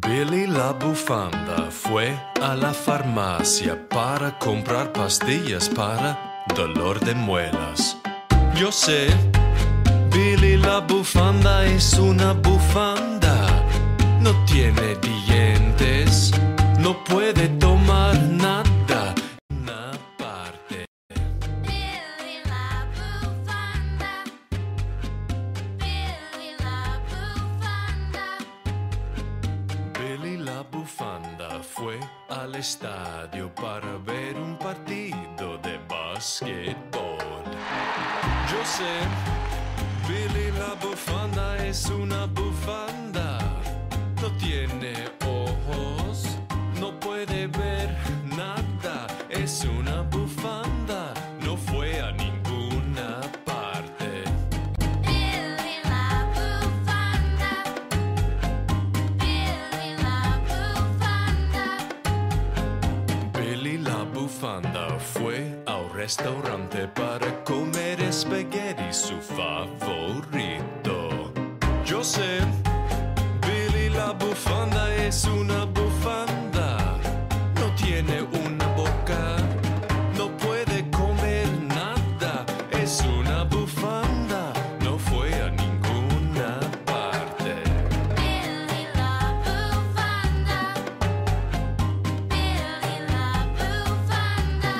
Billy la bufanda fue a la farmacia para comprar pastillas para dolor de muelas. Yo sé, Billy la bufanda es una bufanda. No tiene dientes, no puede tomar nada. Una parte. Billy la bufanda. Billy la bufanda. Billy la bufanda fue al estadio para ver un partido de basquetbol. Yo sé, Billy la bufanda es una bufanda. No tiene ojos, no puede ver nada. Es una bufanda, no fue a ninguna parte. Billy la bufanda. Billy la bufanda. Billy la bufanda fue al restaurante para comer espagueti, su favorito. Yo sé, Billy la bufanda es una bufanda. No tiene una boca, no puede comer nada. Es una bufanda, no fue a ninguna parte. Billy la bufanda. Billy la bufanda.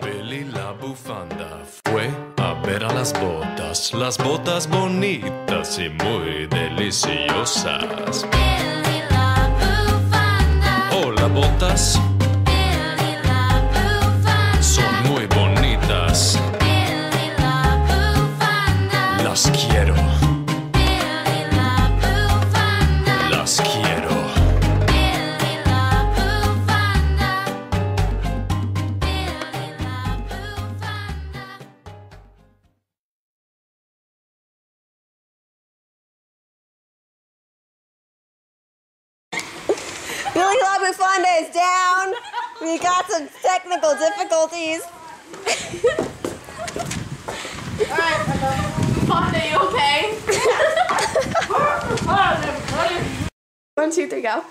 Billy la bufanda fue a ver a las botas bonitas y muy deliciosas. Billy la bufanda. Hola, botas, Billy la bufanda. son muy bonitas. Billy la bufanda. Las quiero, Billy la bufanda. las quiero. Billy la bufanda. Billy la bufanda. Billy la bufanda is down. We got some technical difficulties. Fonda, you okay? 1, 2, 3, go.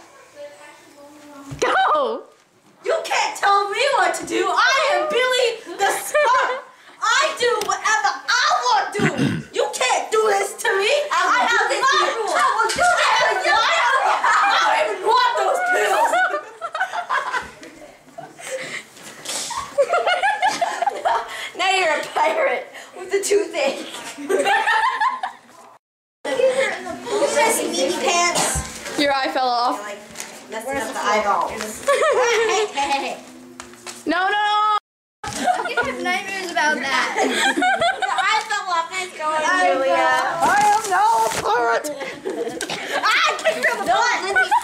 Go! You can't tell me what to do. I am Billy the Spark. I do whatever I want to do. You can't do this to me. I have my rules. I will do that to you. I don't even want those pills. Now you're a pirate with the toothache. You guys see meaty pants? Your eye fell off. Like messing up the eyeballs. Hey. No, no! I'm gonna have nightmares about that. I fell off. Nice going, I Julia. am now a pirate. I kicked her in the butt.